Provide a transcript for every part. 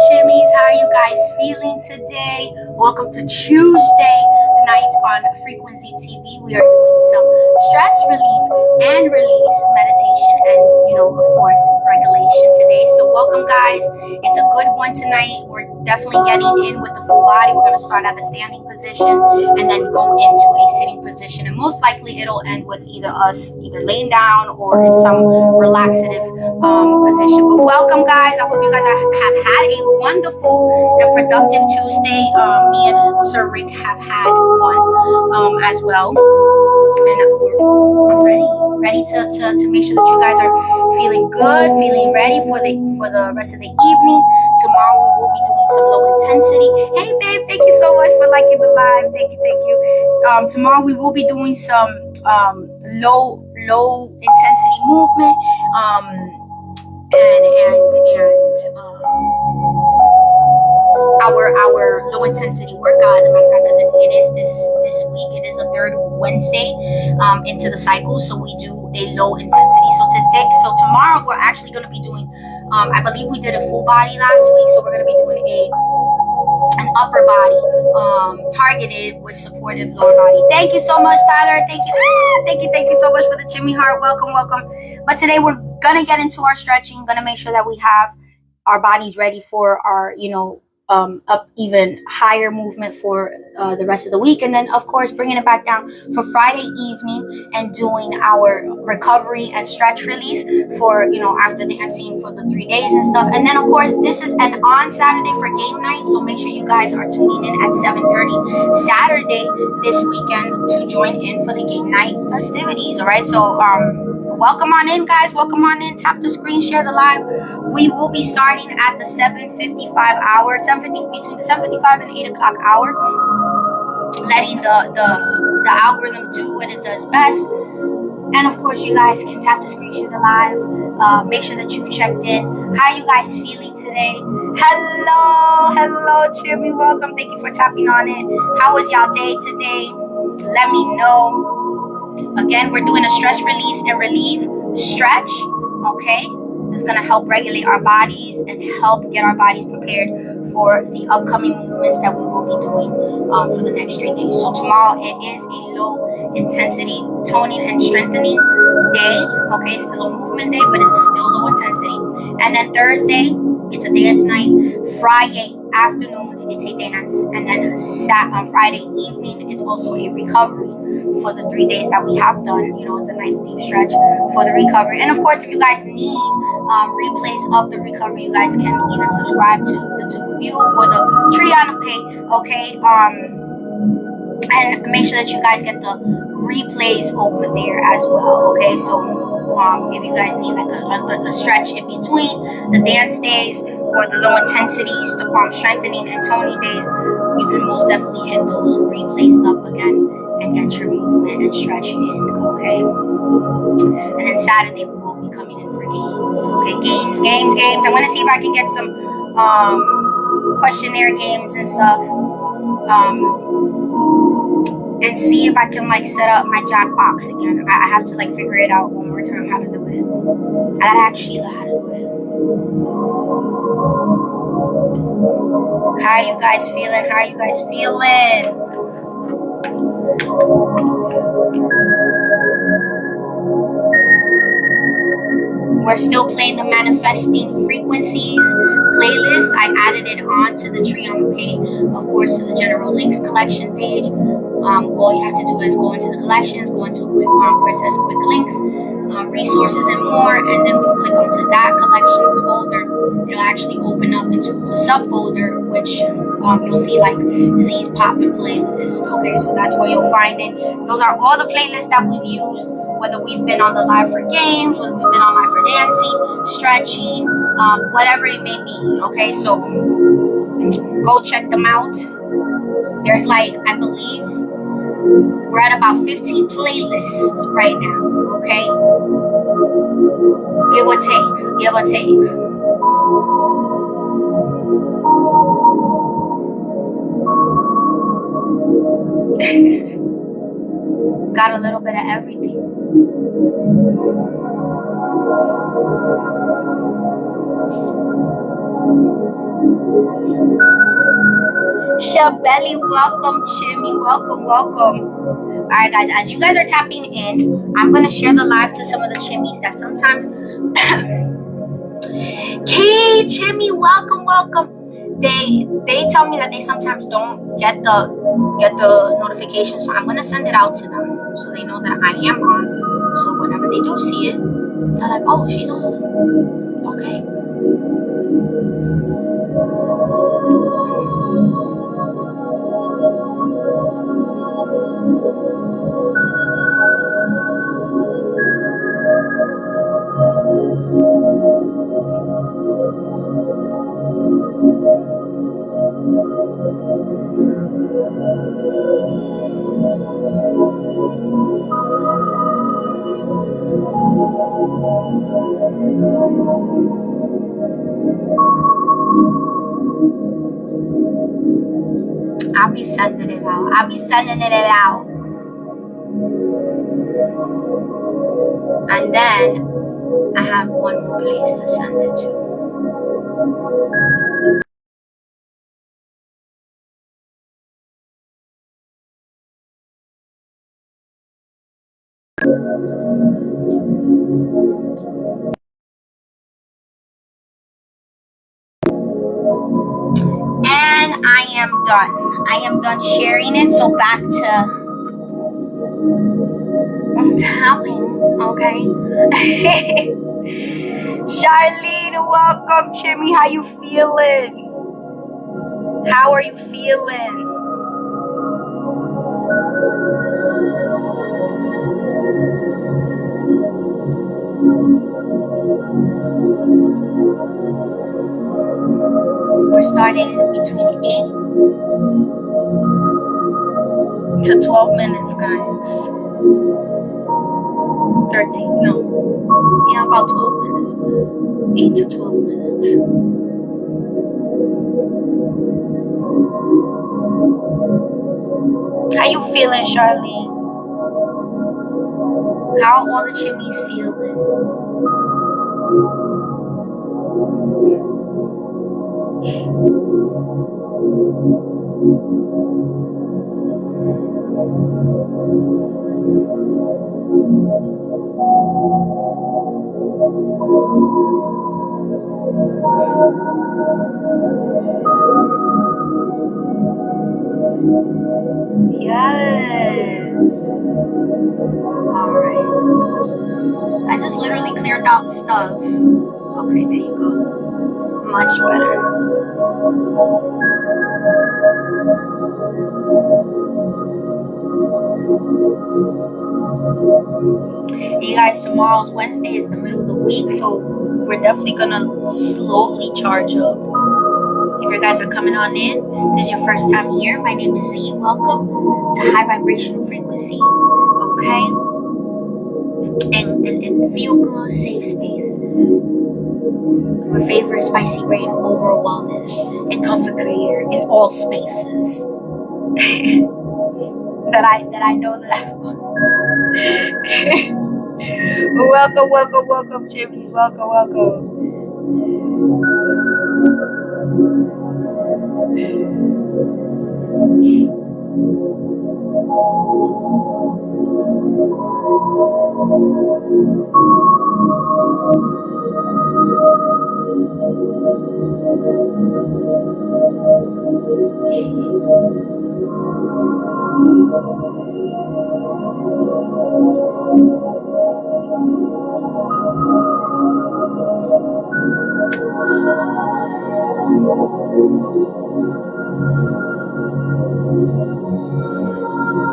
Chimis. How are you guys feeling today? Welcome to Tuesday night on Frequency TV. We are doing some stress relief and release meditation and, of course, regulation today. So welcome, guys. It's a good one tonight. We're definitely getting in with the full body. We're going to start at the standing position and then go into a sitting position. And most likely it'll end with either laying down or in some relaxative position. But welcome, guys. I hope you guys have had a wonderful and productive Tuesday. Me and Sir Rick have had one as well, and I'm ready to make sure that you guys are feeling good, feeling ready for the rest of the evening. Tomorrow we will be doing some low intensity. Hey babe, thank you so much for liking the live. Thank you. Tomorrow we will be doing some low intensity movement our low intensity workout, as a matter of fact, because it is this week. It is the third Wednesday into the cycle, so we do a low intensity. So tomorrow we're actually going to be doing I believe we did a full body last week, so we're going to be doing an upper body targeted with supportive lower body. Thank you so much, Tyler. Thank you so much for the Jimmy heart. Welcome. But today we're gonna get into our stretching, gonna make sure that we have our bodies ready for our up even higher movement for the rest of the week, and then of course bringing it back down for Friday evening and doing our recovery and stretch release for after the dancing for the 3 days and stuff. And then of course this is an on Saturday for game night, so make sure you guys are tuning in at 7:30 Saturday this weekend to join in for the game night festivities. All right, so welcome on in, guys. Welcome on in. Tap the screen, share the live. We will be starting at the 7:55 hour, between the 7:55 and 8 o'clock hour, letting the algorithm do what it does best. And of course, you guys can tap the screen, share the live. Make sure that you've checked in. How are you guys feeling today? Hello, Jimmy. Welcome. Thank you for tapping on it. How was y'all day today? Let me know. Again, we're doing a stress release and relieve stretch, okay? This is going to help regulate our bodies and help get our bodies prepared for the upcoming movements that we will be doing for the next 3 days. So tomorrow it is a low intensity toning and strengthening day, okay? It's still a movement day, but it's still low intensity. And then Thursday, it's a dance night. Friday afternoon, it's a dance. And then on Friday evening, it's also a recovery for the 3 days that we have done. It's a nice deep stretch for the recovery. And of course, if you guys need replays of the recovery, you guys can either subscribe to the Tube View or the Triana Pay, okay? And make sure that you guys get the replays over there as well, okay? So if you guys need like a stretch in between the dance days or the low intensities, the strengthening and toning days, you can most definitely hit those replays up again and get your movement and stretch in, okay? And then Saturday we will be coming in for games, okay? Games. I want to see if I can get some questionnaire games and stuff, and see if I can set up my Jackbox again. I have to figure it out one more time how to do it. I gotta ask Sheila how to do it. How are you guys feeling? We're still playing the Manifesting Frequencies playlist. I added it onto the Triana page, of course, to the General Links collection page. All you have to do is go into the collections, go into where it says quick links, resources and more, and then when you click onto that collections folder, it'll actually open up into a subfolder, which you'll see Z's Poppin' playlist. Okay, so that's where you'll find it. Those are all the playlists that we've used, whether we've been on the live for games, whether we've been on live for dancing, stretching, whatever it may be. Okay, so go check them out. There's I believe we're at about 15 playlists right now, okay? Give or take. Got a little bit of everything. Shabelly, welcome. Chimmy, welcome, welcome. All right, guys, as you guys are tapping in, I'm going to share the live to some of the Chimmies that sometimes... Kay, Chimmy, welcome, welcome. They tell me that they sometimes don't get the notification, so I'm going to send it out to them so they know that I am on. So whenever they do see it, they're like, oh, she's on. Okay. I'll be sending it out. I'll be sending it out. And then I have one more place to send it to. And I am done. I am done sharing it. So back to tapping. Okay. Charlene, welcome. Chimmy, how you feeling? How are you feeling? We're starting between 8 to 12 minutes, guys. 13, no. Yeah, about 12 minutes. 8 to 12 minutes. How you feeling, Charlene? How are all the Chimneys feeling? Yes. All right. I just literally cleared out stuff. Okay, there you go. Much better. You guys, tomorrow's Wednesday is the middle of the week, so we're definitely gonna slowly charge up. If you guys are coming on in, this is your first time here, my name is Z. Welcome to High Vibrational Frequency. Okay? And feel good, safe space. My favorite spicy brain, overall wellness, and comfort creator in all spaces. that I know that I welcome, welcome, welcome, Chimis. Welcome, welcome.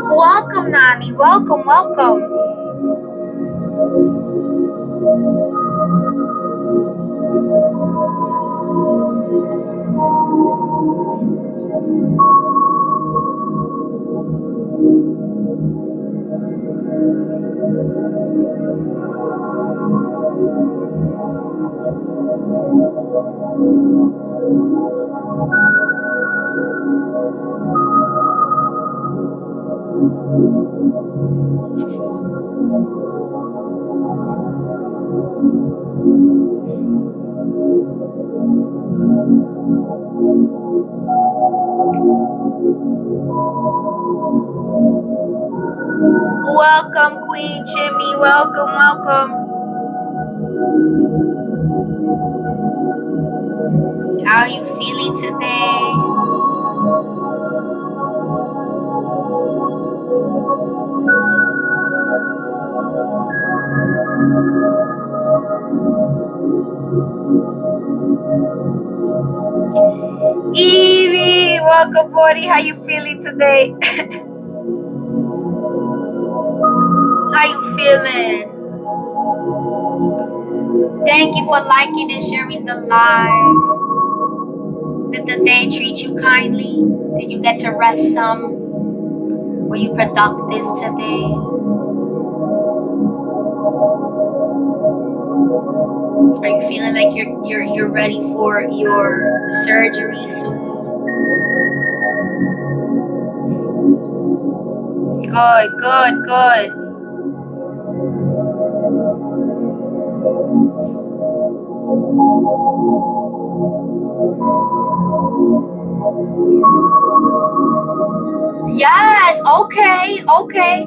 Welcome, Nani. Welcome, welcome. Welcome, Queen Chimmy. Welcome, welcome. How are you feeling today? Evie, welcome, Bonnie. How you feeling today? How you feeling? Thank you for liking and sharing the live. Did the day treat you kindly? Did you get to rest some? Were you productive today? Are you feeling like you're ready for your surgery soon? Good, good, good. Yes, okay, okay.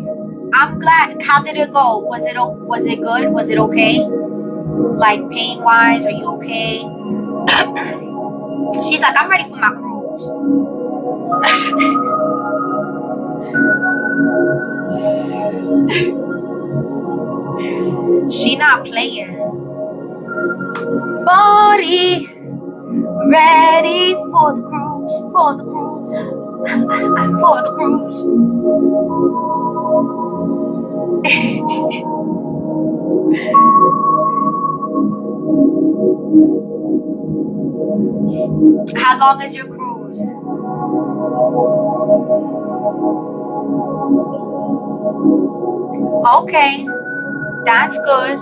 I'm glad. How did it go? Was it good? Was it okay? Like pain wise, are you okay? She's like, I'm ready for my cruise. She not playing. Body ready for the cruise, for the cruise, for the cruise. How long is your cruise? Okay, that's good.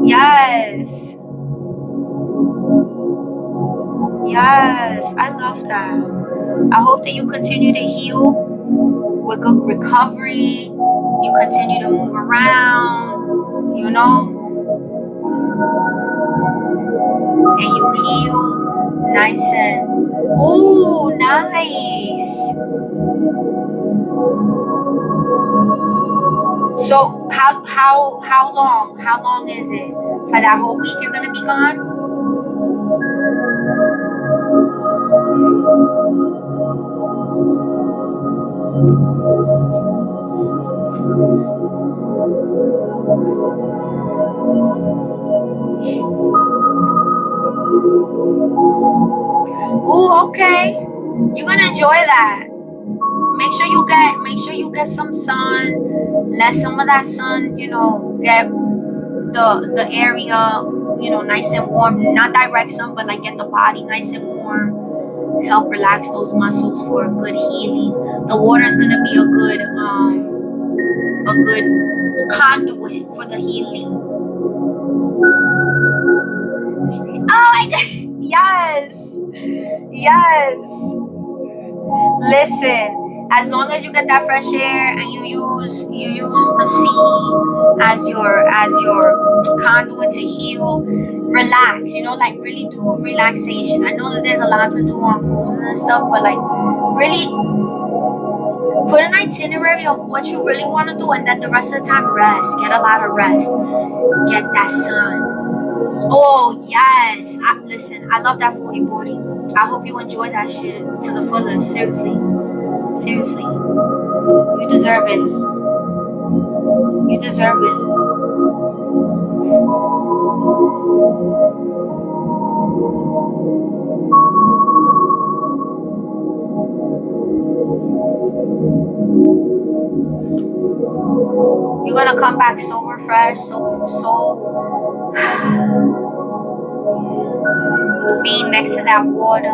Yes. Yes, I love that. I hope that you continue to heal with good recovery. You continue to move around, you know, and you heal nice and ooh, nice. So how long? How long is it? For that whole week you're gonna be gone? Ooh, okay. You're gonna enjoy that. Make sure you get some sun. Let some of that sun, you know, get the area, you know, nice and warm. Not direct sun, but like get the body nice and warm. Help relax those muscles for a good healing. The water is gonna be a good conduit for the healing. Oh my God. Yes. Yes. Listen, as long as you get that fresh air and you use the sea as your conduit to heal, relax, you know, like really do relaxation. I know that there's a lot to do on cruises and stuff, but like really put an itinerary of what you really want to do, and then the rest of the time rest. Get a lot of rest. Get that sun. Oh yes. Listen, I love that for you, Body. I hope you enjoy that shit to the fullest. Seriously. Seriously. You deserve it. You deserve it. You're gonna come back so refreshed, so being next to that water.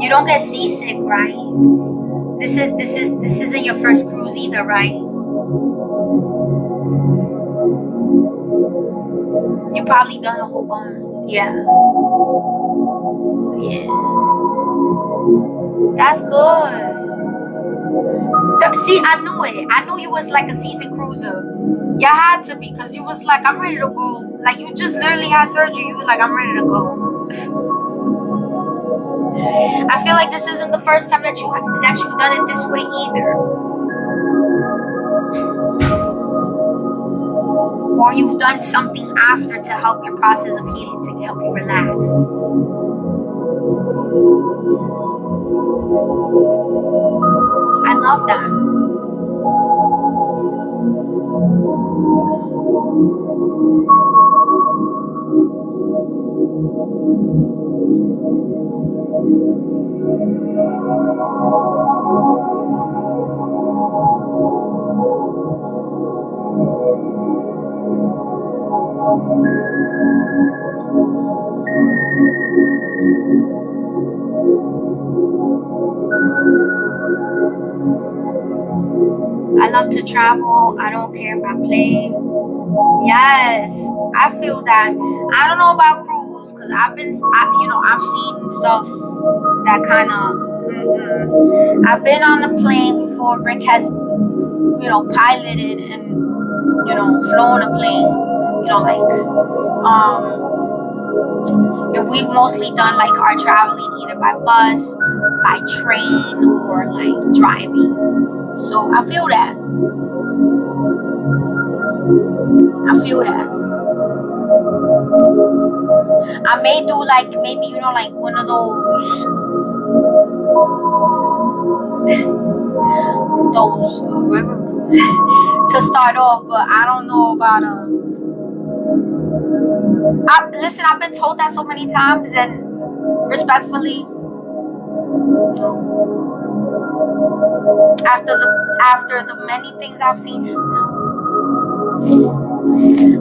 You don't get seasick, right? This isn't your first cruise either, right? You probably done a whole bunch. Yeah. Yeah. That's good. See, I knew it. I knew you was like a seasoned cruiser. You had to be, because you was like, I'm ready to go. Like, you just literally had surgery. You were like, I'm ready to go. I feel like this isn't the first time that you've done it this way either. Or you've done something after to help your process of healing, to help you relax. I love that. I love to travel. I don't care about plane. Yes, I feel that. I don't know about cruise, because I've seen stuff that kind of. I've been on a plane before. Rick has, piloted and, flown a plane. And we've mostly done like our traveling either by bus, by train, or like driving. So I feel that. I may do like maybe like one of those river cruises to start off, but I don't know about listen, I've been told that so many times, and respectfully, after the many things I've seen, no.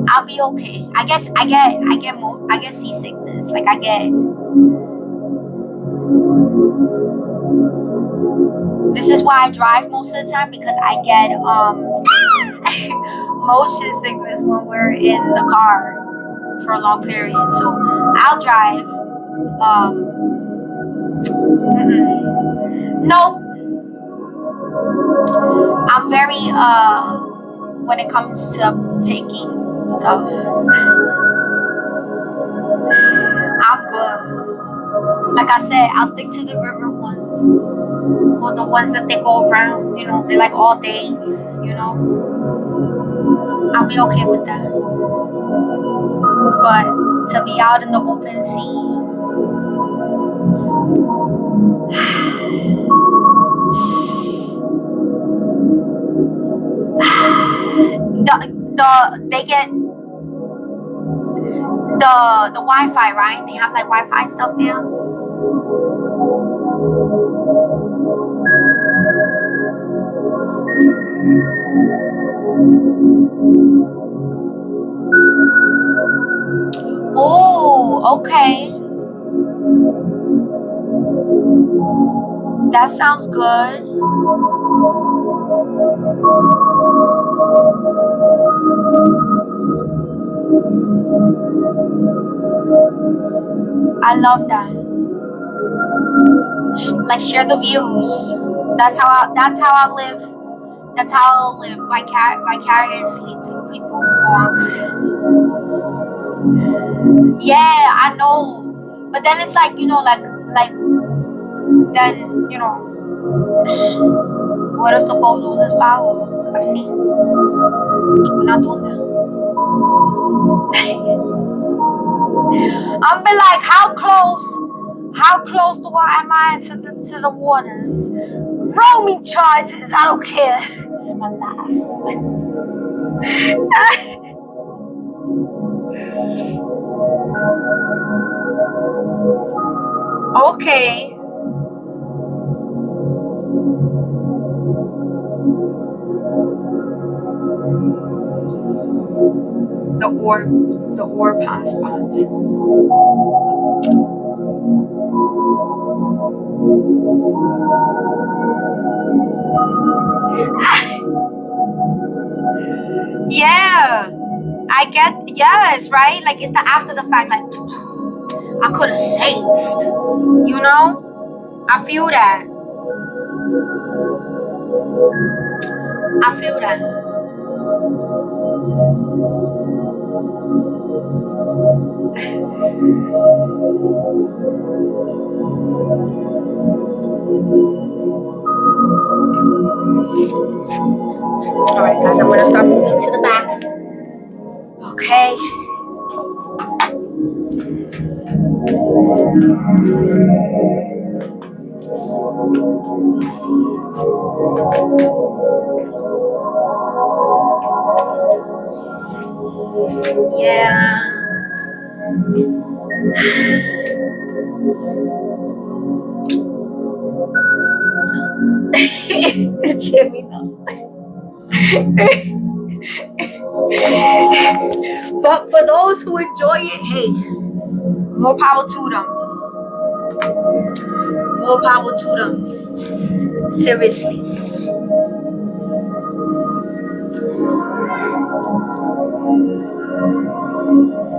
I'll be okay. I guess I get seasickness. Like I get. This is why I drive most of the time, because I get motion sickness when we're in the car for a long period. So I'll drive. Nope. I'm very when it comes to taking stuff, I'm good. Like I said, I'll stick to the river ones, or the ones that they go around, they're like all day, I'll be okay with that. But to be out in the open sea, they get the Wi-Fi, right? They have like Wi-Fi stuff there. Oh, okay. That sounds good. I love that. Like, share the views. That's how I live. That's how I'll live vicariously through people who go on cruises. Yeah, I know. But then it's like, then, what if the boat loses power? I've seen. We're not doing that. I'm be like, how close am I to the waters? Roaming charges, I don't care. It's my life. Okay. The ore passports. Yeah, I get, yes, right? Like, it's the after the fact, like, I could have saved, I feel that. I feel that. All right, guys, I'm gonna start moving to the back. Okay. Yeah. Jimmy, no. But for those who enjoy it, hey, more power to them. More power to them. Seriously.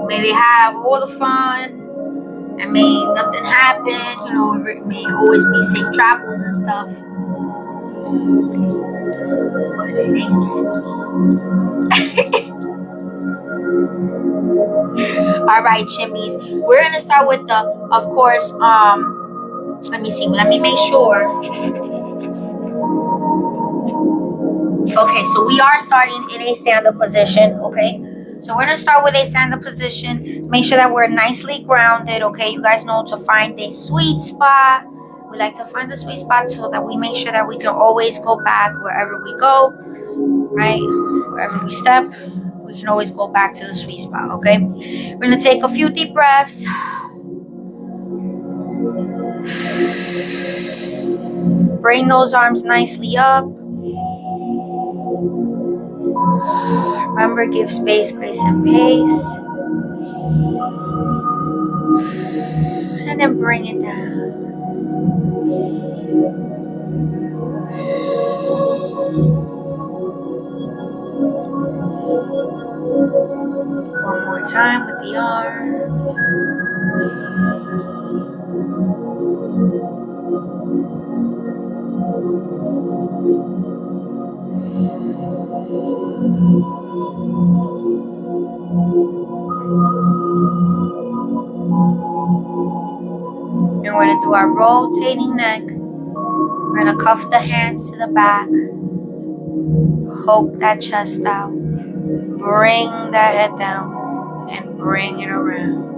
May they have all the fun. And may nothing happen. You know, it may always be safe travels and stuff. But it ain't. All right, Chimis. We're gonna start with the, of course, let me see. Let me make sure. Okay, so we are starting in a stand-up position, okay? So we're gonna start with a stand-up position. Make sure that we're nicely grounded, okay? You guys know to find a sweet spot. We like to find a sweet spot so that we make sure that we can always go back wherever we go, right? Wherever we step, we can always go back to the sweet spot, okay? We're gonna take a few deep breaths. Bring those arms nicely up. Remember, give space, grace, and pace. And then bring it down. One more time with the arms. And we're going to do our rotating neck. We're going to cuff the hands to the back. Poke that chest out. Bring that head down. And bring it around.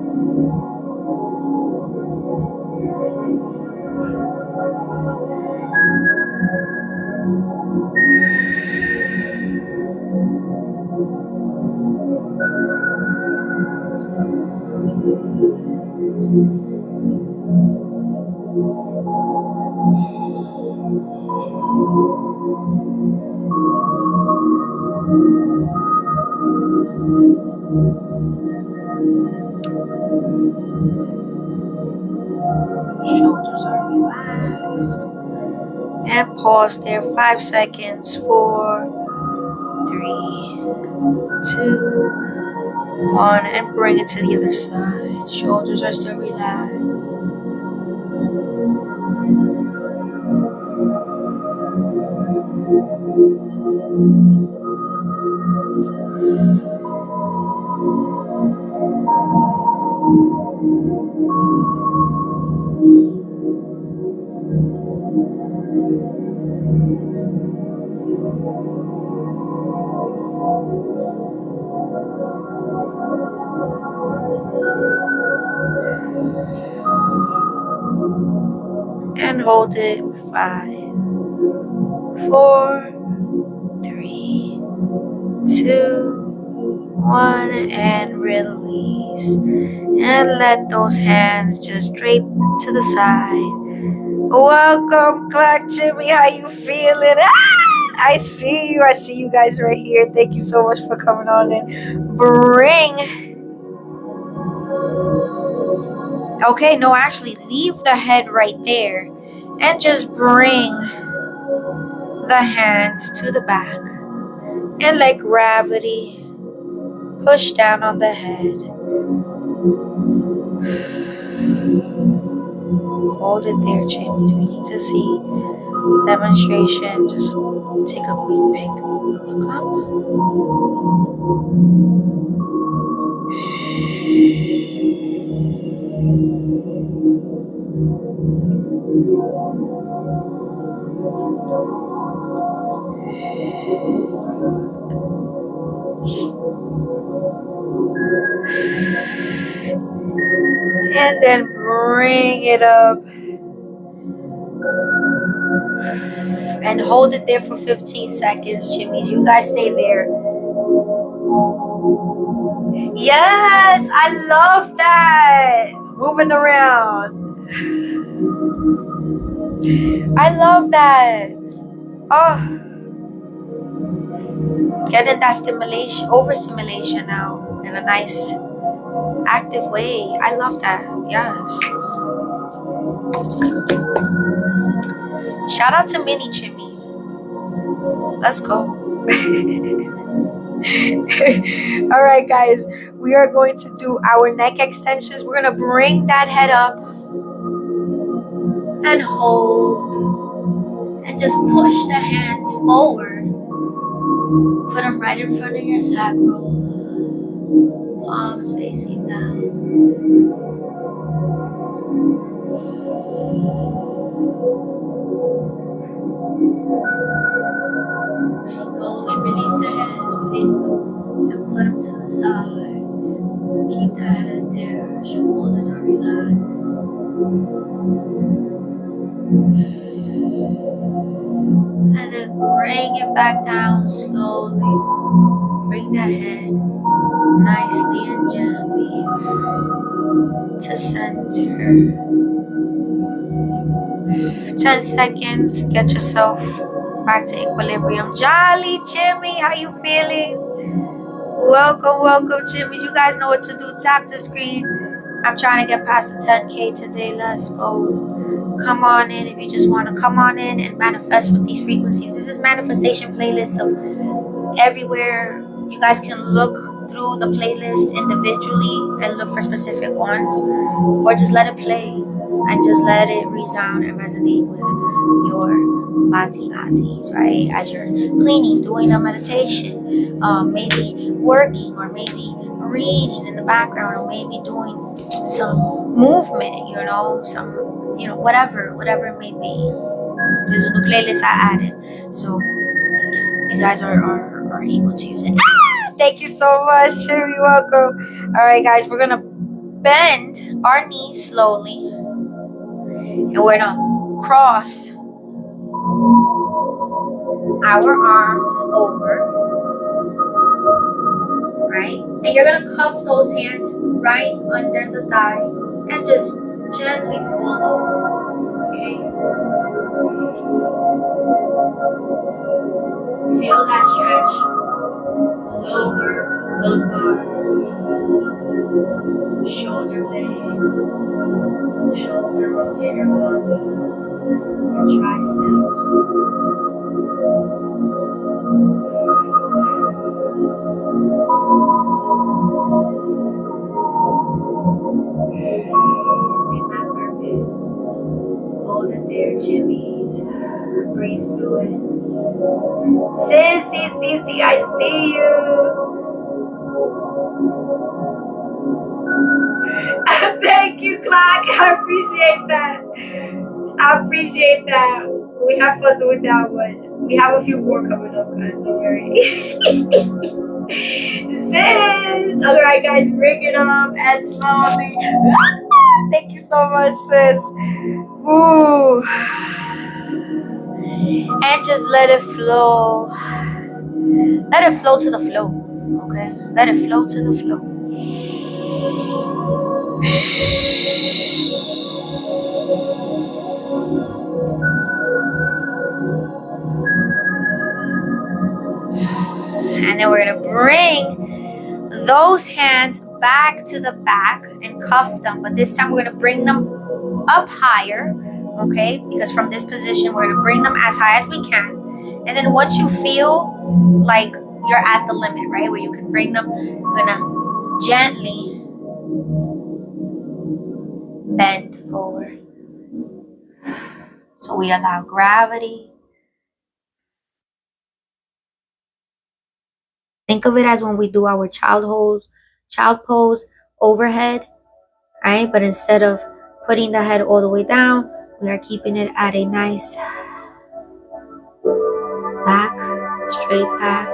Shoulders are relaxed. And pause there 5 seconds. 4, 3, 2, 1. And bring it to the other side. Shoulders are still relaxed. And hold it. 5, 4, 3, 2, 1. And release. And let those hands just drape to the side. Welcome, Clark Jimmy. How you feeling? I see you. I see you guys right here. Thank you so much for coming on in. Okay, no, actually, leave the head right there. And just bring the hands to the back. And let gravity push down on the head. Hold it there, Chimis. We need to see demonstration. Just take a quick pic. Look up. And then bring it up and hold it there for 15 seconds, Chimis. You guys stay there. Yes, I love that. Moving around. I love that. Oh, getting that stimulation, overstimulation now in a nice, active way. I love that. Yes. Shout out to Mini Chimmy. Let's go. All right, guys. We are going to do our neck extensions. We're going to bring that head up and hold. And just push the hands forward. Put them right in front of your sacral. Arms facing down. Slowly release the hands, face them, and put them to the sides. Keep the head there, shoulders are relaxed. And then bring it back down slowly. Bring the head nicely and gently to center. 10 seconds. Get yourself back to equilibrium. Jolly Jimmy, how you feeling? Welcome, Jimmy. You guys know what to do. Tap the screen. I'm trying to get past the 10K today. Let's go. Come on in if you just want to come on in and manifest with these frequencies. This is manifestation playlist of everywhere. You guys can look through the playlist individually and look for specific ones, or just let it play and just let it resound and resonate with your bati-atis, right? As you're cleaning, doing a meditation, maybe working, or maybe reading in the background, or maybe doing some movement, whatever it may be. There's a new playlist I added, so you guys are able to use it. Thank you so much, Cherry. Welcome. All right, guys, we're gonna bend our knees slowly, and we're gonna cross our arms over, right? And you're gonna cuff those hands right under the thigh and just gently pull up. Okay. Feel that stretch. Lower lumbar, shoulder blade, shoulder rotator cuff, your triceps. Remember it. Hold it there, Chimis. Breathe through it. Sissy, I see you. Thank you, Clark. I appreciate that. We have fun doing that one. We have a few more coming up, guys. Don't worry. Sis. Alright, guys, bring it up and slowly. Thank you so much, sis. Ooh. And just let it flow. Let it flow to the flow. Okay? Let it flow to the flow. And then we're going to bring those hands back to the back and cuff them. But this time we're going to bring them up higher. Okay? Because from this position, we're going to bring them as high as we can. And then once you feel like you're at the limit, right? Where you can bring them, you're going to gently bend forward. So we allow gravity. Think of it as when we do our child pose overhead, right? But instead of putting the head all the way down, we are keeping it at a nice back, straight back.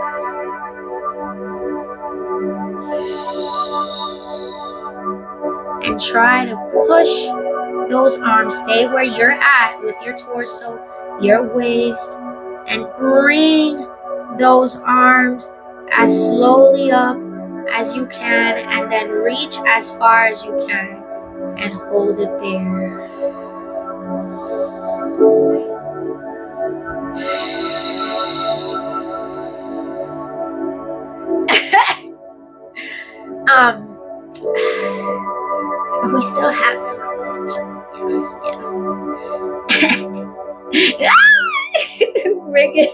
And try to push those arms. Stay where you're at with your torso, your waist, and bring those arms as slowly up as you can, and then reach as far as you can and hold it there. We still have some of those chips. Yeah. Bring it.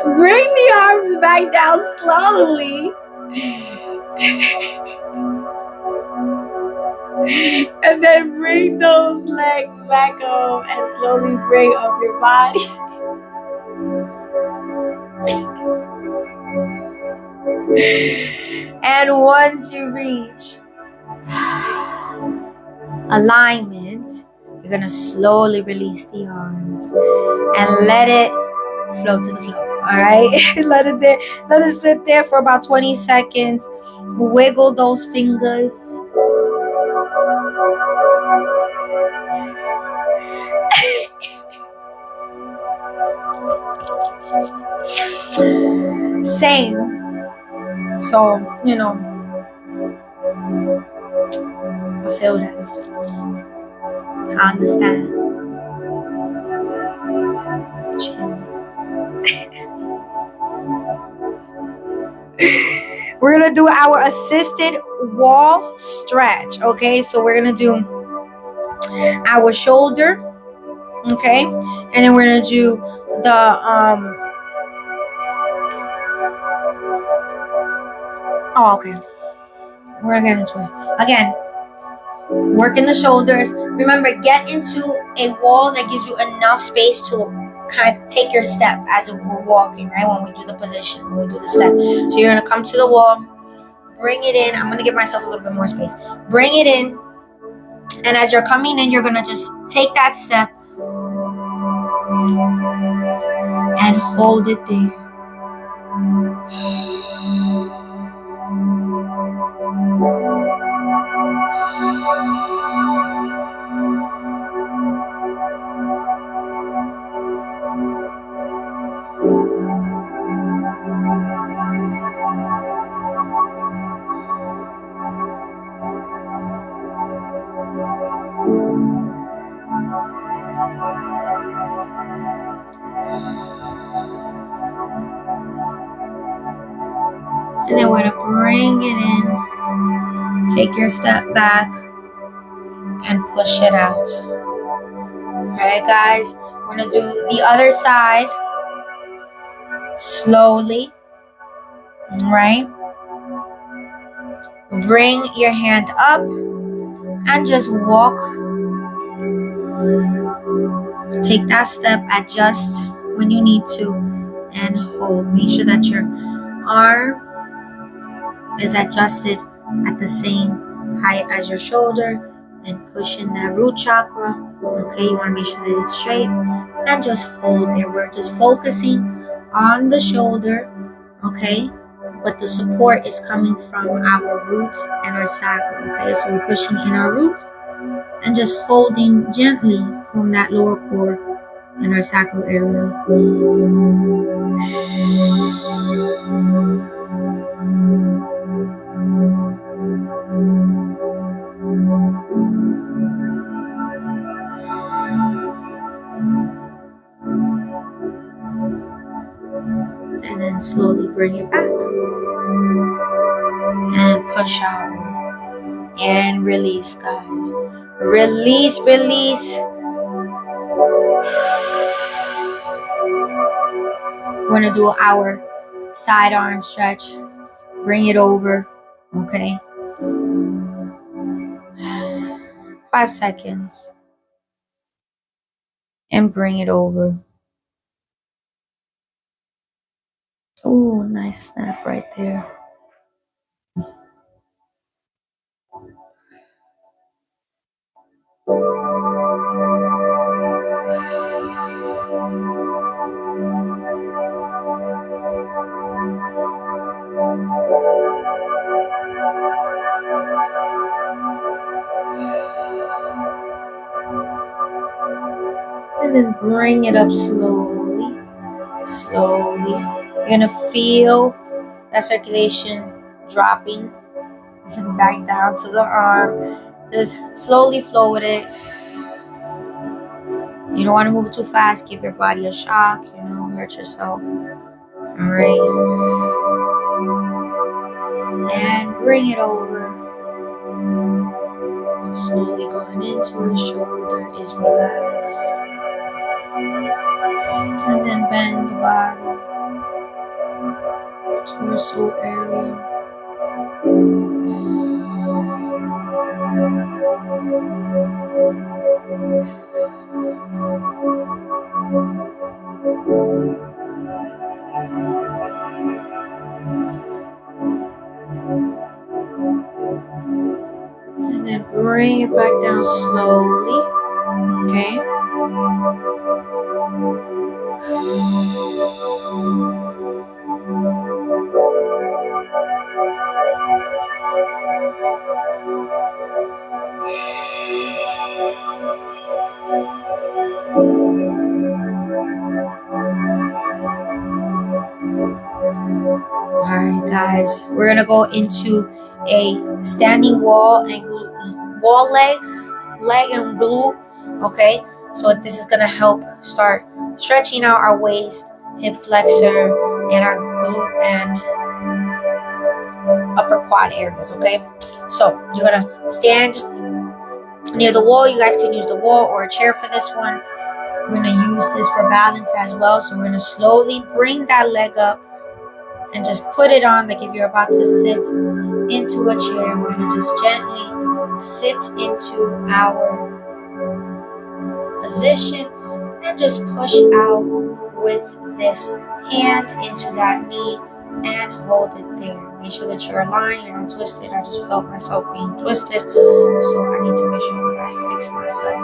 Bring the arms back down slowly. And then bring those legs back up and slowly bring up your body. And once you reach alignment, you're gonna slowly release the arms and let it flow to the floor. All right. Let it sit there for about 20 seconds. Wiggle those fingers. Same. So, I feel that. I understand. We're gonna do our assisted wall stretch. Okay, so we're gonna do our shoulder. Okay, and then we're gonna do the okay. We're gonna get into it again. Work in the shoulders. Remember, get into a wall that gives you enough space to kind of take your step as we're walking, right? When we do the position, when we do the step. So you're gonna come to the wall, bring it in. I'm gonna give myself a little bit more space. Bring it in, and as you're coming in, you're gonna just take that step and hold it there. And then we're gonna bring it in, take your step back, and push it out. Alright, guys, we're gonna do the other side slowly. Right? Bring your hand up and just walk. Take that step, adjust when you need to, and hold. Make sure that your arm is adjusted at the same height as your shoulder, and push in that root chakra. Okay, you want to make sure that it's straight, and just hold there. We're just focusing on the shoulder, okay, but the support is coming from our root and our sacral. Okay, so we're pushing in our root and just holding gently from that lower core and our sacral area. And then slowly bring it back and push out and release, guys. Release. We're gonna do our side arm stretch. Bring it over, okay? 5 seconds. and bring it over. Oh, nice snap right there. And then bring it up slowly, slowly. You're gonna feel that circulation dropping back down to the arm. Just slowly flow with it. You don't want to move too fast, give your body a shock, hurt yourself. Alright. And bring it over. Slowly going into his shoulder is relaxed. And then bend the body, torso area. And then bring it back down slowly. Okay. Alright guys, we're gonna go into a standing wall and wall leg and glute. Okay, so this is gonna help start stretching out our waist, hip flexor, and our glute and upper quad areas. Okay, so you're gonna stand near the wall. You guys can use the wall or a chair for this one. We're gonna use this for balance as well. So we're gonna slowly bring that leg up and just put it on like if you're about to sit into a chair. We're gonna just gently sit into our position and just push out with this hand into that knee and hold it there. Make sure that you're aligned, you're not twisted. I just felt myself being twisted, so I need to make sure that I fix myself.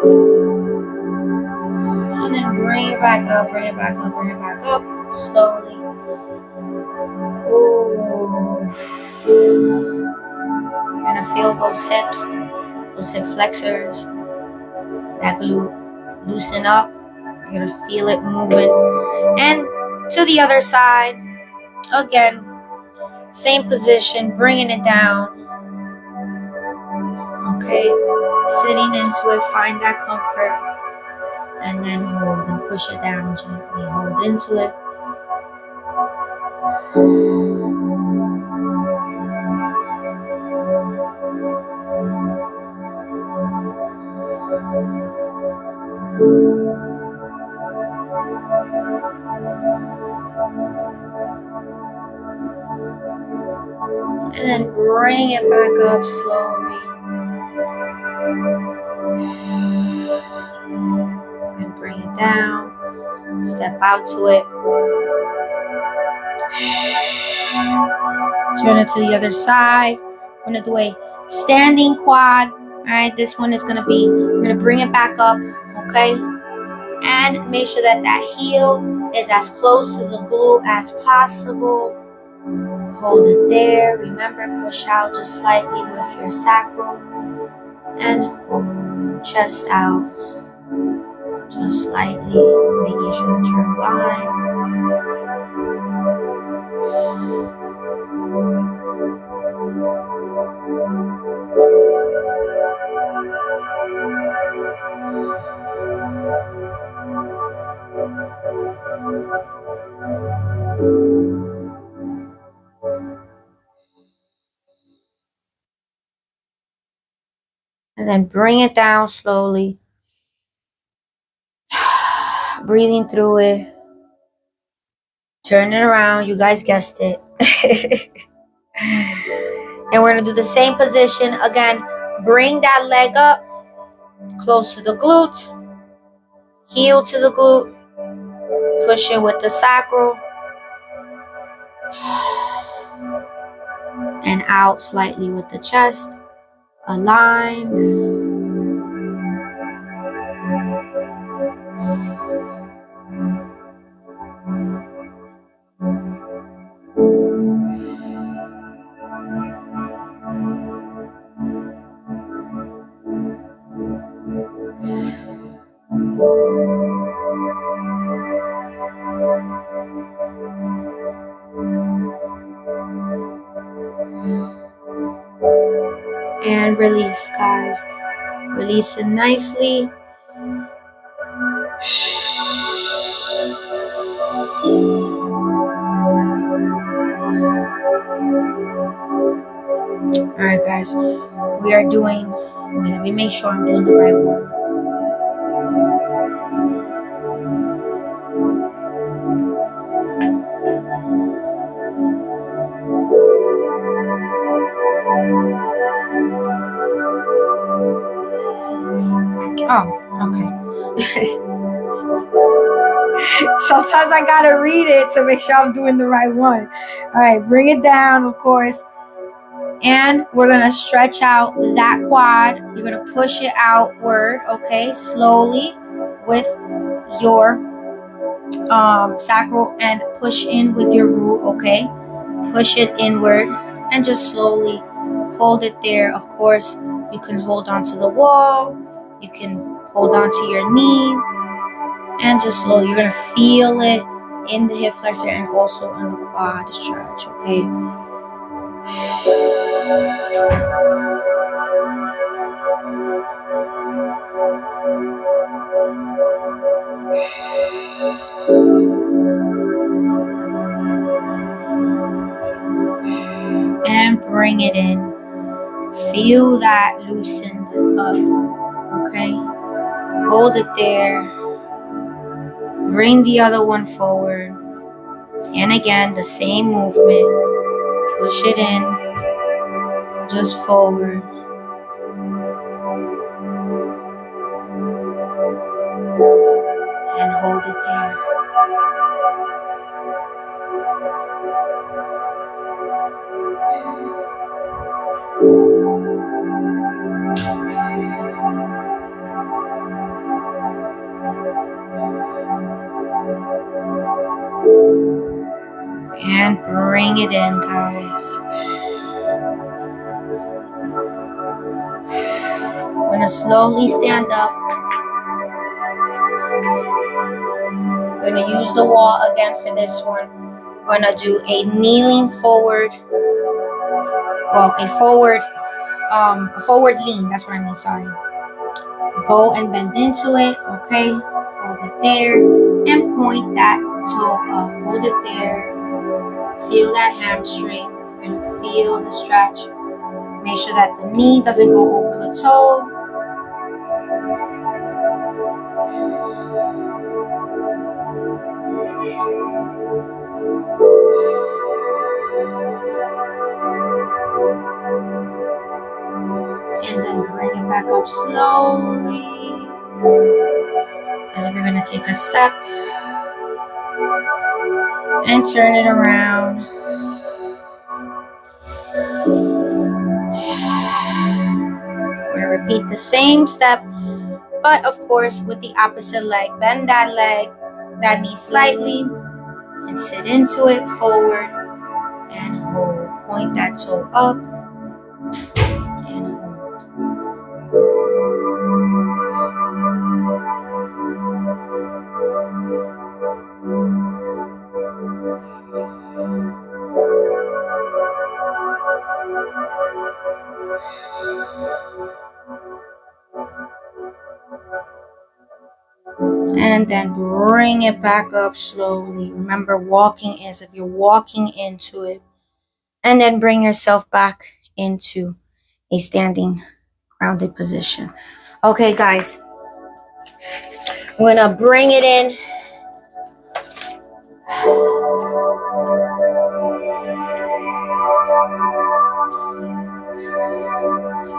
There you And then bring it back up, bring it back up, bring it back up, slowly. Ooh. You're gonna feel those hips, those hip flexors, that glute loosen up. You're gonna feel it moving. And to the other side, again, same position, bringing it down. Okay, sitting into it, find that comfort. And then hold and push it down gently. Hold into it. And then bring it back up slowly. And bring it down. Step out to it. Turn it to the other side. We're gonna do a standing quad. Alright, this one is gonna be, we're gonna bring it back up, okay? And make sure that that heel is as close to the glute as possible. Hold it there. Remember, push out just slightly with your sacrum. And hold, chest out. Just slightly, making sure that you're aligned. And then bring it down slowly. breathing through it. Turn it around. You guys guessed it. And we're going to do the same position. Again, bring that leg up close to the glute. Heel to the glute. Push it with the sacral. And out slightly with the chest. Aligned. And release, guys. Release it nicely. Alright, guys. We are doing... Wait, let me make sure I'm doing the right one. Oh, okay. Sometimes I gotta read it to make sure I'm doing the right one. Alright, bring it down, of course. And we're gonna stretch out that quad. You're gonna push it outward, okay, slowly with your sacral, and push in with your root, okay? Push it inward and just slowly hold it there. Of course, you can hold on to the wall. You can hold on to your knee. And just slowly, you're gonna feel it in the hip flexor and also on the quad stretch, okay? And bring it in. Feel that loosened up, okay? Hold it there. Bring the other one forward. And again, the same movement. Push it in. Just forward. And hold it there. And bring it in, guys. We're gonna slowly stand up. We're gonna use the wall again for this one. We're gonna do a kneeling forward. Well, a forward lean. That's what I mean. Sorry. Go and bend into it. Okay. Hold it there and point that toe up. Hold it there. Feel that hamstring and feel the stretch. Make sure that the knee doesn't go over the toe. And then bring it back up slowly. As if you're going to take a step. And turn it around. We're going to repeat the same step, but of course with the opposite leg. Bend that leg, that knee slightly, and sit into it forward and hold. Point that toe up and hold. And then bring it back up slowly. Remember, walking as if you're walking into it. And then bring yourself back into a standing grounded position. Okay, guys. I'm going to bring it in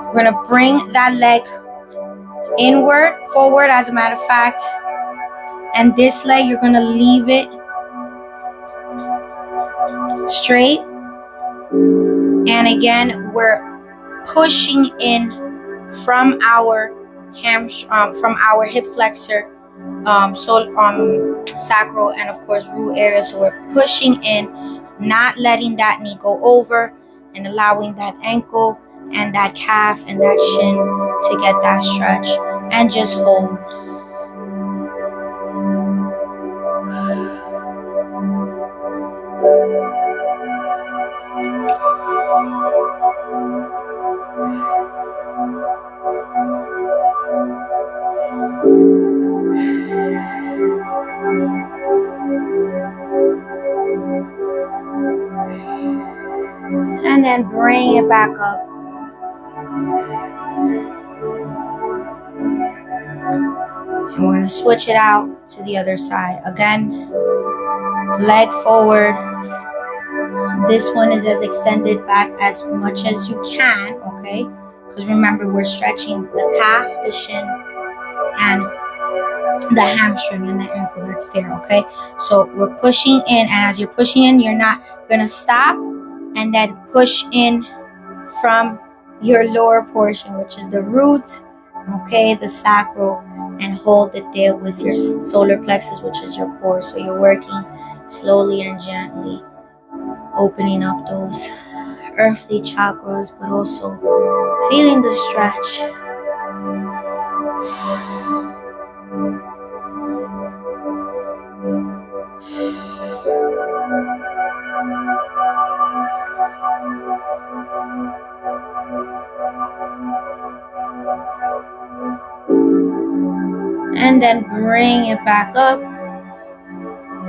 We're gonna bring that leg inward, forward, as a matter of fact. And this leg, you're gonna leave it straight. And again, we're pushing in from our from our hip flexor, sacral, and of course root area. So we're pushing in, not letting that knee go over, and allowing that ankle and that calf and that shin to get that stretch, and just hold. And then bring it back up. And we're going to switch it out to the other side. Again, leg forward. This one is as extended back as much as you can, okay? Because remember, we're stretching the calf, the shin, and the hamstring and the ankle that's there, okay? So we're pushing in, and as you're pushing in, you're not going to stop and then push in from your lower portion, which is the root, okay, the sacral, and hold it there with your solar plexus, which is your core. So you're working slowly and gently, opening up those earthly chakras, but also feeling the stretch. And then bring it back up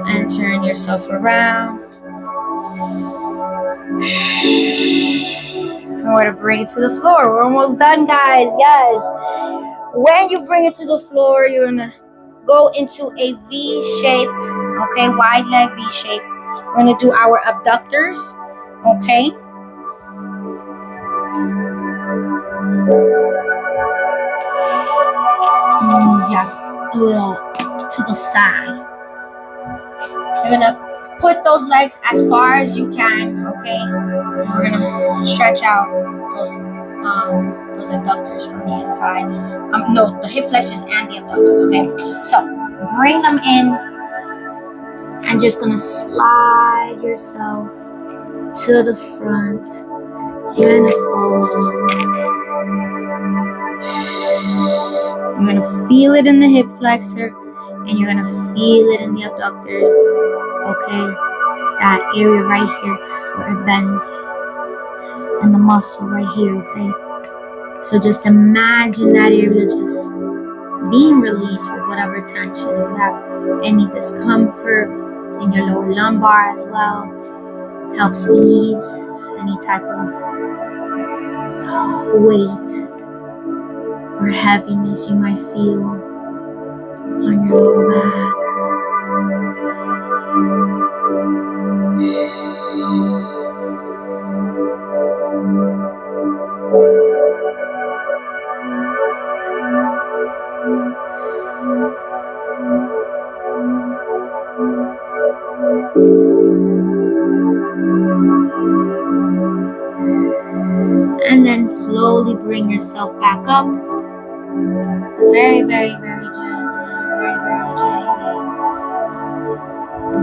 and turn yourself around. And we're going to bring it to the floor. We're almost done, guys. Yes. When you bring it to the floor, you're going to go into a V shape, okay? Wide leg V shape. We're going to do our abductors, okay? Yeah. To the side. You're gonna put those legs as far as you can, okay? Because we're gonna stretch out those abductors from the inside. No, the hip flexors and the abductors, okay? So bring them in, and just gonna slide yourself to the front and hold. You're going to feel it in the hip flexor, and you're going to feel it in the abductors, okay? It's that area right here where it bends, and the muscle right here, okay? So just imagine that area just being released with whatever tension. If you have any discomfort in your lower lumbar as well, helps ease any type of weight or heaviness you might feel on your lower back. And then slowly bring yourself back up. Very, very, very gently. Very, very gently.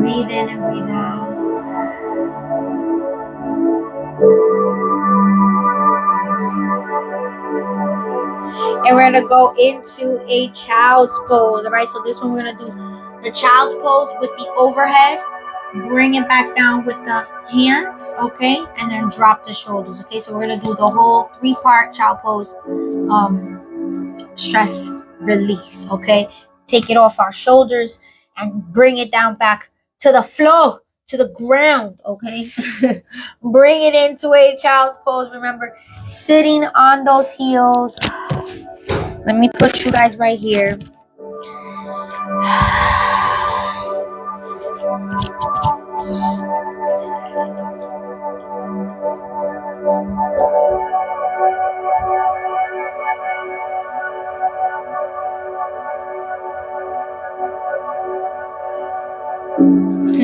Breathe in and breathe out. And we're going to go into a child's pose. All right, so this one we're going to do the child's pose with the overhead. Bring it back down with the hands, okay? And then drop the shoulders, okay? So we're going to do the whole 3-part child pose stress release, okay? Take it off our shoulders and bring it down back to the floor, to the ground, okay? Bring it into a child's pose. Remember, sitting on those heels. Let me put you guys right here.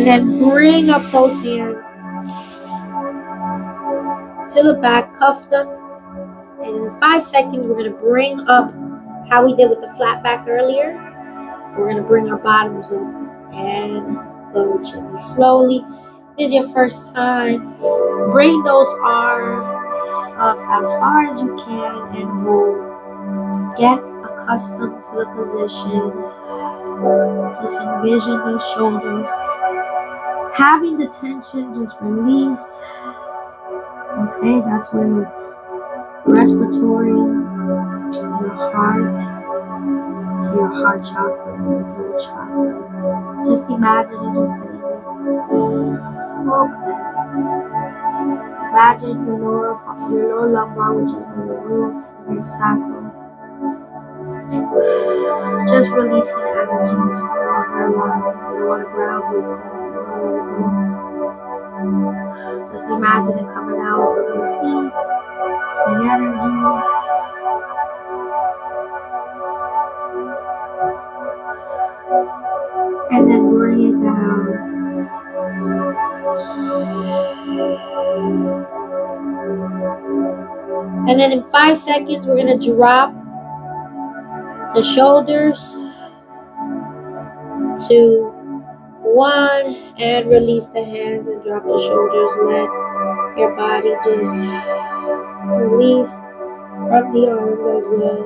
And then bring up those hands to the back, cuff them. And in 5 seconds, we're going to bring up how we did with the flat back earlier. We're going to bring our bottoms up and go gently, slowly. This is your first time. Bring those arms up as far as you can and hold. Get accustomed to the position. Just envision those shoulders. Having the tension, just release. Okay, that's where your respiratory, your heart, to your heart chakra, your throat chakra. Just imagine it, just letting it open. Imagine your lower lumbar, which is where your roots, your sacral. Just releasing energies. You don't want to allow, you don't want to ground with them. Just imagine it coming out of your feet, the energy. And then bring it down. And then in 5 seconds, we're going to drop the shoulders to 1 and release the hands and drop the shoulders. Let your body just release from the arms as well.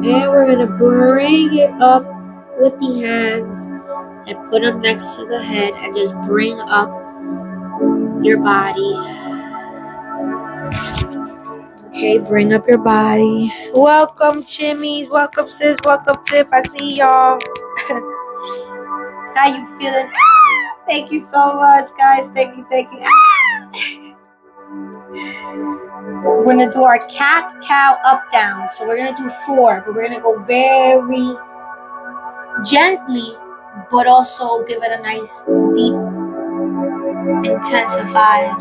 And we're going to bring it up with the hands and put them next to the head and just bring up your body. Okay, bring up your body. Welcome, Chimis. Welcome, sis. Welcome, Tiff. I see y'all. How you feeling? Thank you so much, guys. Thank you. We're going to do our cat, cow, up, down. So we're going to do 4, but we're going to go very gently, but also give it a nice, deep, intensified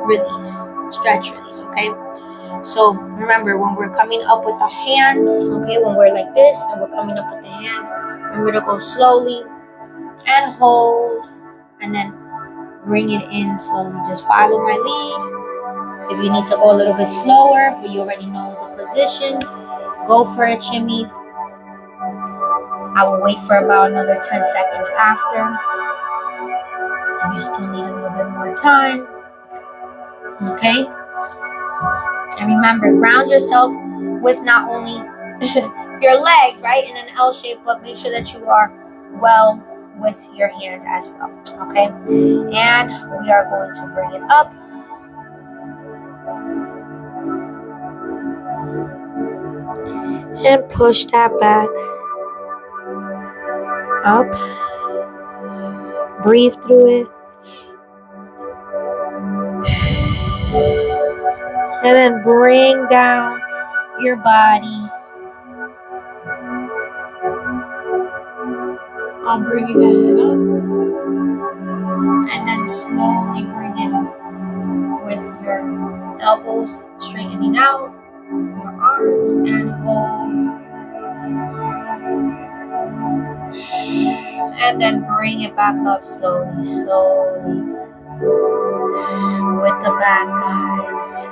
release, stretch release, okay? So remember, when we're coming up with the hands, okay, when we're like this and we're coming up with the hands, remember to go slowly and hold and then bring it in slowly. Just follow my lead. If you need to go a little bit slower, but you already know the positions, go for it, Chimis. I will wait for about another 10 seconds after. If you still need a little bit more time. Okay? And remember, ground yourself with not only your legs, right, in an L shape, but make sure that you are well with your hands as well. Okay? And we are going to bring it up. And push that back. Up. Breathe through it. And then bring down your body. I'll bring your head up. And then slowly bring it up with your elbows straightening out, your arms, and hold. And then bring it back up slowly. With the back, guys.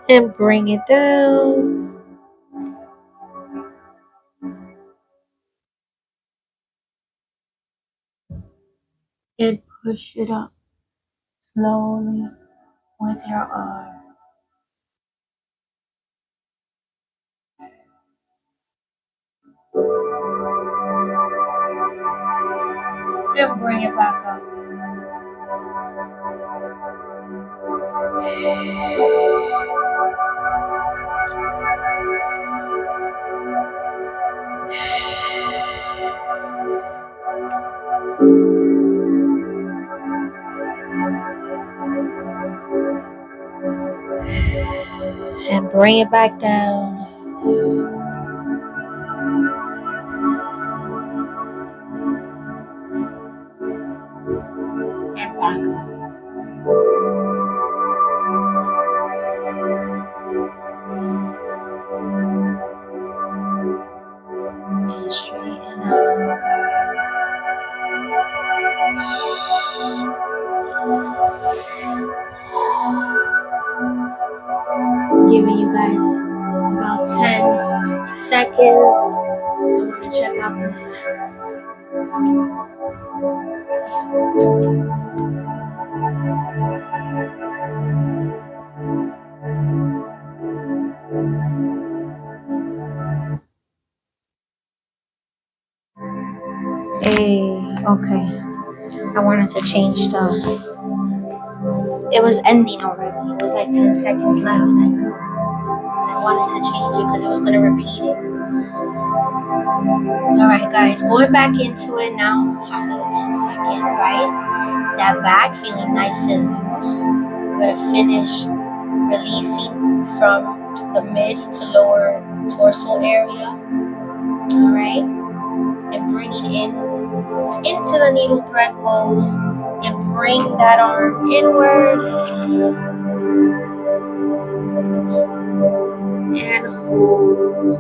And bring it down. And push it up slowly with your arm. And bring it back up. bring it back down. And back up. And straighten out, guys. Giving you guys about 10 seconds. I'm gonna check out this. Hey, okay. I wanted to change the. It was ending already. It was like 10 seconds left. I wanted to change it because it was going to repeat it. Alright, guys, going back into it now after the 10 seconds, right? That back feeling nice and loose. We're going to finish releasing from the mid to lower torso area. Alright? And bringing in into the needle thread pose and bring that arm inward and hold.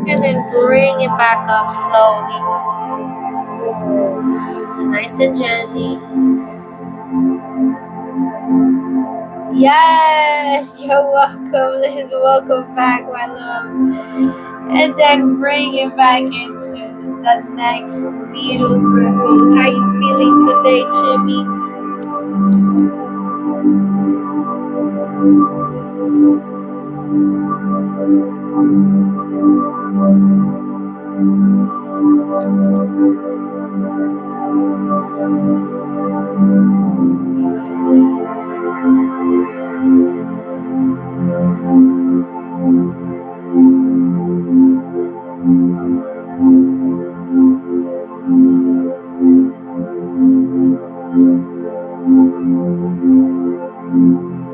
And then bring it back up slowly. Nice and gently. Yes, you're welcome. Liz, welcome back, my love. And then bring it back into the next needle thread pose. How you feeling today, Chimmy?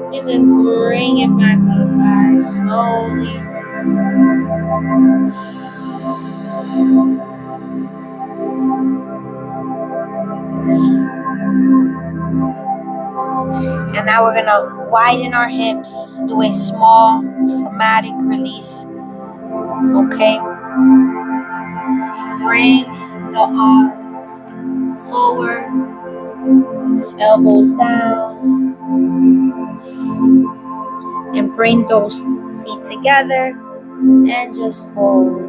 And then bring it back up, guys, slowly. And now we're gonna widen our hips, do a small somatic release. Okay. Bring the arms forward, elbows down, and bring those feet together and just hold.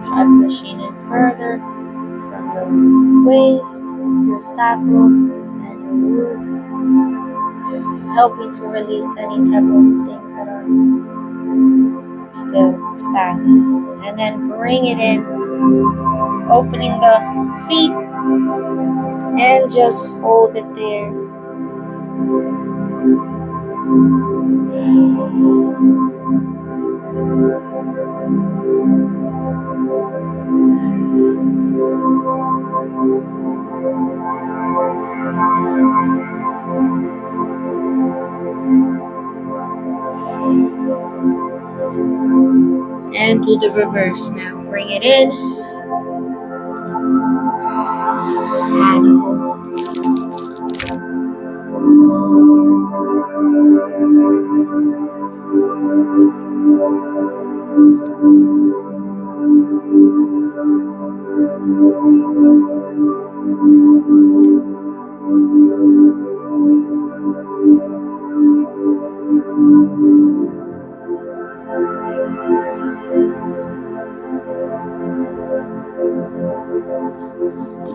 Try pushing in further from your waist, your sacrum, and your root, helping to release any type of things that are still stagnant. And then bring it in, opening the feet, and just hold it there. And do the reverse now. bring it in. And hold.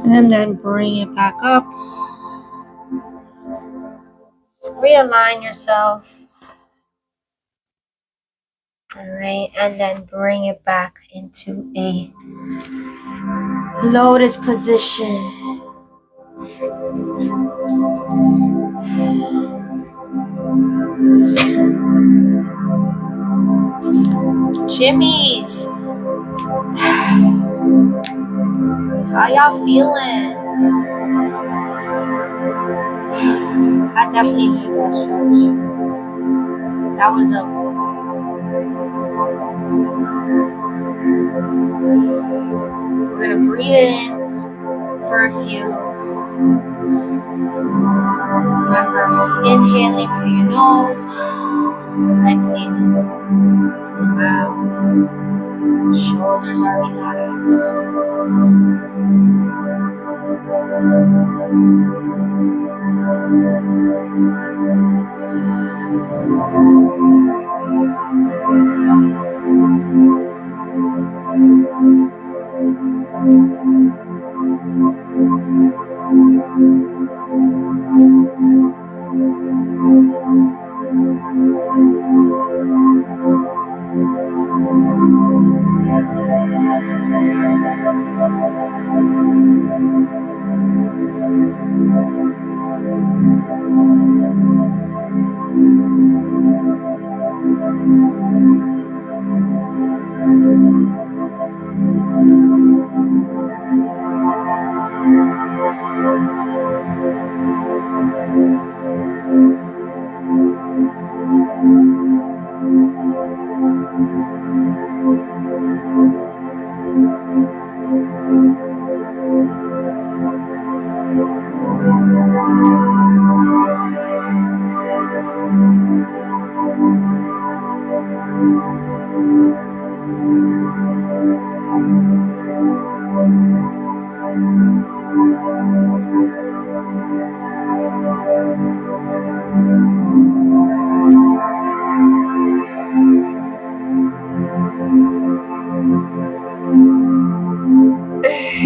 And then bring it back up. Realign yourself. Alright, and then bring it back into a lotus position. Chimis, how y'all feeling? I definitely need that stretch. That was a we're gonna breathe in for a few. Remember, inhaling through your nose, exhaling through your mouth. Shoulders are relaxed.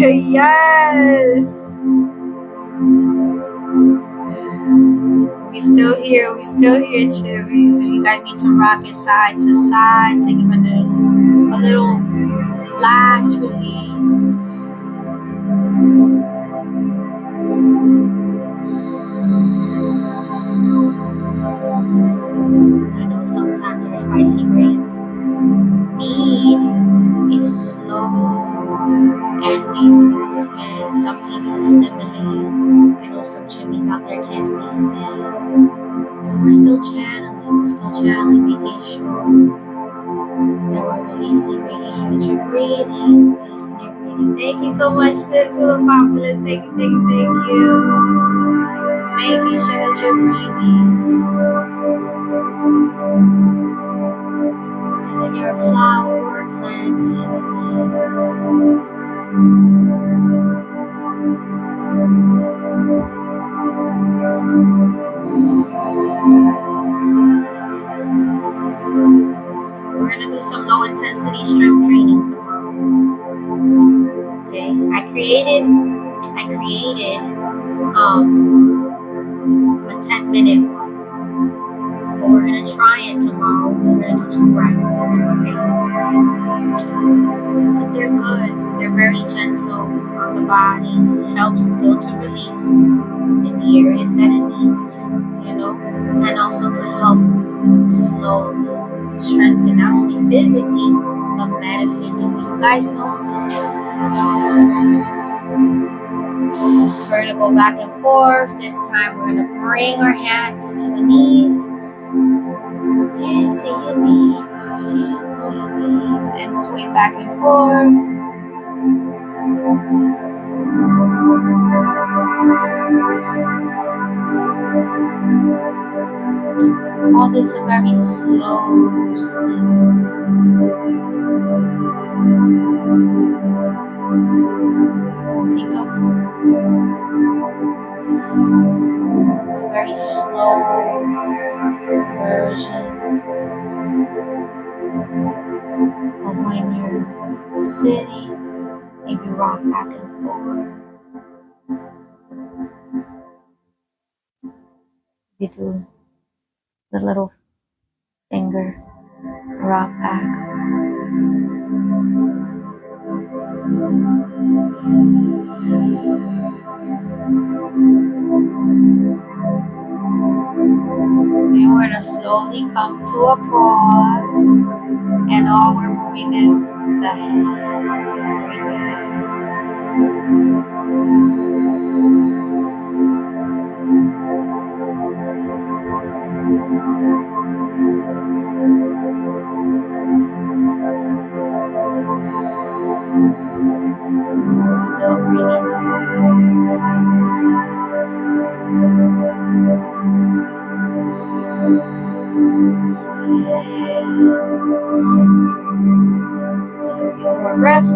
Yes! We still here, Chimis. If you guys need to rock it side to side to give a little last release. I know sometimes our spicy brains need a slow and deep movement, something to stimulate. I know some Chimis out there can't stay still. So we're still channeling, making sure that we're releasing, making sure that you're breathing, releasing your breathing. Thank you so much, sis, for the popular. Thank you. Making sure that you're breathing. As if you're a flower or a plant in the wind. We're gonna do some low intensity strength training tomorrow. Okay, I created a 10-minute one, but we're gonna try it tomorrow. We're gonna do 2 rounds, okay? But they're good. They're very gentle on the body. Helps still to release in the areas that it needs to, and also to help slowly strengthen not only physically but metaphysically. You guys know this. We're gonna go back and forth. This time we're gonna bring our hands to the knees. Hands to your knees, hands on your knees, and sway back and forth. All this a very slow sleep. Think of a very slow version of when you're sitting, if you rock back and forth. You do the little finger rock back. And we're gonna slowly come to a pause, and all we're moving is the head. Bring the head. Still breathing. Sit. Take a few more breaths.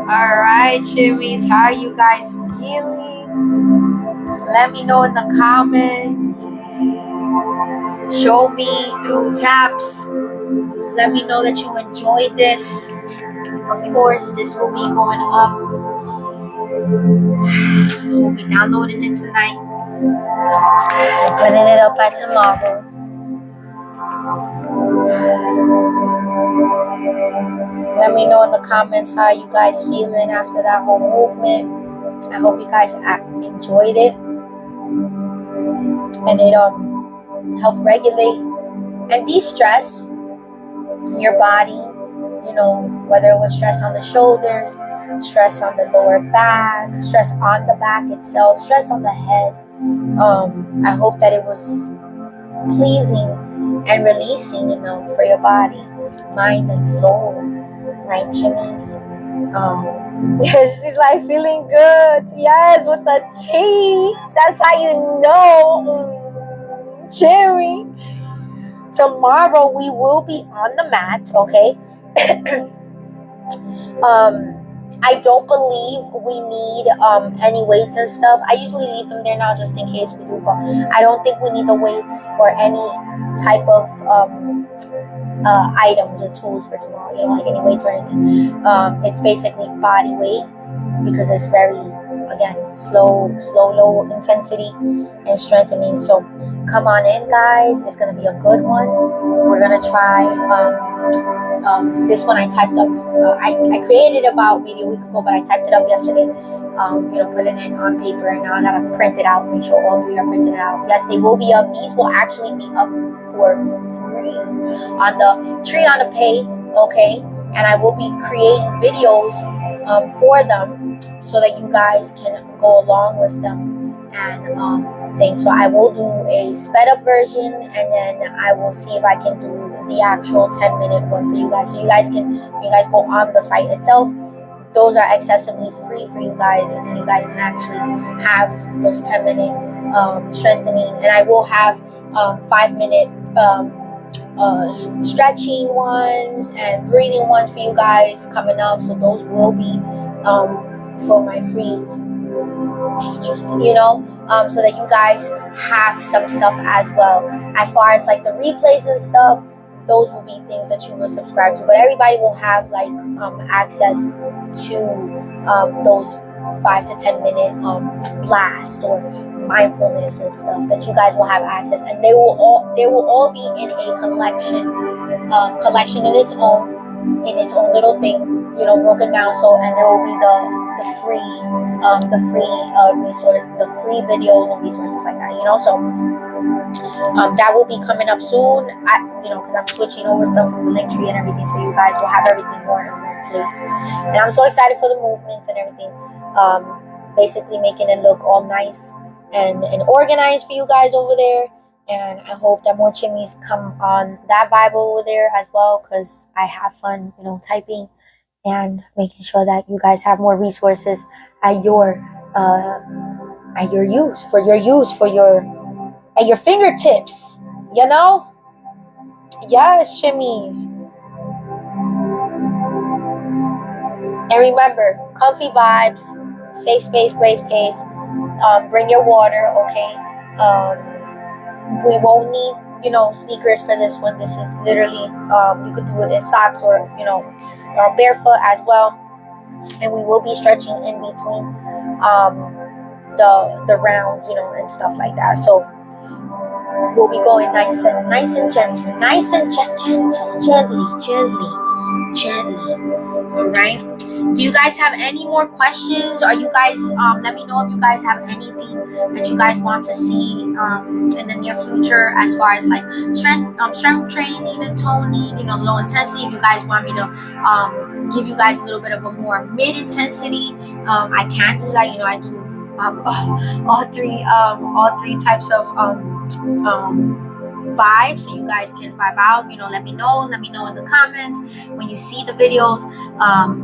Alright, Chimis, how are you guys feeling? Let me know in the comments. Show me through taps. Let me know that you enjoyed this. Of course, this will be going up. We'll be downloading it tonight. Putting it up by tomorrow. Let me know in the comments how you guys feeling after that whole movement. I hope you guys enjoyed it, and it helped regulate and de-stress your body. You know, whether it was stress on the shoulders, stress on the lower back, stress on the back itself, stress on the head. I hope that it was pleasing and releasing, for your body, mind, and soul. Right, Chimis? She's like feeling good. Yes, with the tea. That's how you know. Cherry. Tomorrow we will be on the mat, okay? I don't believe we need any weights and stuff. I usually leave them there now just in case we do, but I don't think we need the weights or any type of items or tools for tomorrow. You don't like any weights or anything. It's basically body weight, because it's very, again, slow, low intensity and strengthening. So come on in, guys. It's gonna be a good one. We're gonna try this one. I typed up. I created it about maybe a week ago, but I typed it up yesterday. Put it in on paper, and now I gotta print it out. Make sure all three are printed out. Yes, they will be up. These will actually be up for free on the Tree on the Pay, okay? And I will be creating videos for them so that you guys can go along with them and things. So I will do a sped up version, and then I will see if I can do the actual 10-minute one for you guys. So you guys go on the site itself. Those are accessibly free for you guys, and you guys can actually have those 10-minute strengthening. And I will have 5-minute stretching ones and breathing ones for you guys coming up. So those will be for my free patrons, so that you guys have some stuff as well. As far as like the replays and stuff, those will be things that you will subscribe to, but everybody will have like access to those 5 to 10 minute blast or mindfulness and stuff that you guys will have access, and they will all be in a collection in its own little thing, broken down. So, and there will be the free resource, the free videos and resources like that, so that will be coming up soon. Because I'm switching over stuff from the link tree and everything, so you guys will have everything more in one place. And I'm so excited for the movements and everything. Basically making it look all nice and organized for you guys over there. And I hope that more Chimis come on that vibe over there as well, because I have fun, typing and making sure that you guys have more resources at your use, at your fingertips, Yes, Chimis. And remember, comfy vibes, safe space, grace pace. Bring your water, okay? We won't need, sneakers for this one. This is literally, you could do it in socks or, barefoot as well. And we will be stretching in between the rounds, and stuff like that. So we'll be going nice and gentle, gently. All right. Do you guys have any more questions? Are you guys, let me know if you guys have anything that you guys want to see in the near future, as far as like strength training and toning, low intensity. If you guys want me to give you guys a little bit of a more mid intensity, I can do that. I do all three types of vibe, so you guys can vibe out. Let me know in the comments when you see the videos.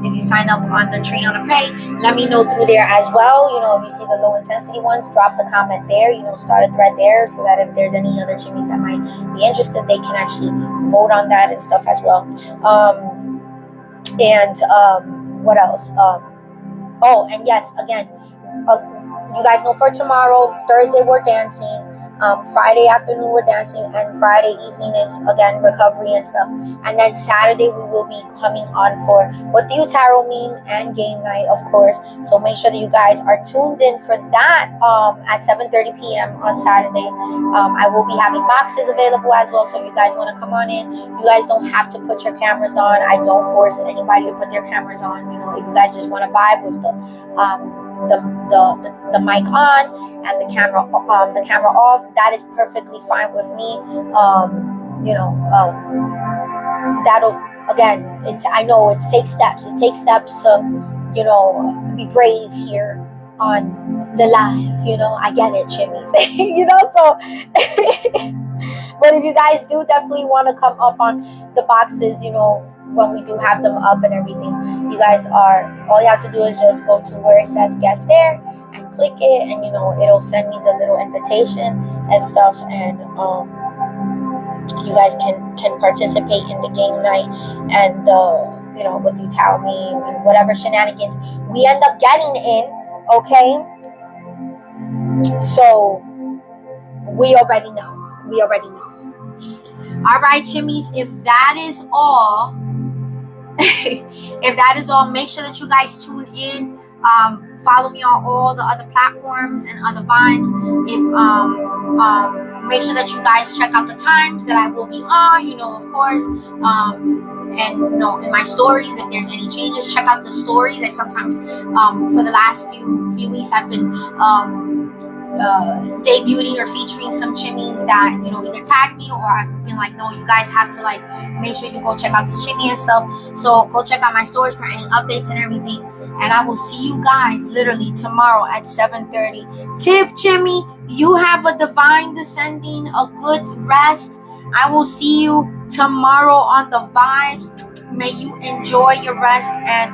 If you sign up on the tree on a pay, let me know through there as well. If you see the low intensity ones, drop the comment there. Start a thread there, so that if there's any other Chimis that might be interested, they can actually vote on that and stuff as well. What else? And yes, again, you guys know for tomorrow, Thursday we're dancing. Friday afternoon we're dancing, and Friday evening is again recovery and stuff. And then Saturday we will be coming on for What Do You Tarot Meme and game night, of course. So make sure that you guys are tuned in for that at 7:30 p.m. on Saturday. I will be having boxes available as well, so if you guys want to come on in, you guys don't have to put your cameras on. I don't force anybody to put their cameras on. If you guys just want to vibe with the mic on and the camera off, that is perfectly fine with me. That'll, again, I know it takes steps to be brave here on the live. I get it, Chimis. So but if you guys do definitely want to come up on the boxes, when we do have them up and everything, you guys all you have to do is just go to where it says guest there and click it, and it'll send me the little invitation and stuff, and you guys can participate in the game night and What Do You Tell Me and whatever shenanigans we end up getting in, okay? So we already know. All right, Chimis, if that is all, make sure that you guys tune in. Follow me on all the other platforms and other vibes. Make sure that you guys check out the times that I will be on, of course. And in my stories, if there's any changes, check out the stories. I sometimes for the last few weeks I've been debuting or featuring some Chimis that either tag me, or I've been like, no, you guys have to make sure you go check out this Chimmy and stuff. So go check out my stories for any updates and everything, and I will see you guys literally tomorrow at 7:30. Tiff, Chimmy, you have a divine descending, a good rest. I will see you tomorrow on the vibes. May you enjoy your rest and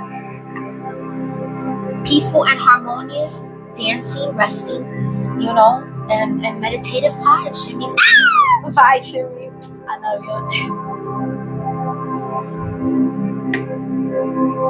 peaceful and harmonious dancing, resting, and meditative vibes, Chimis. Bye, Chimis. I love you.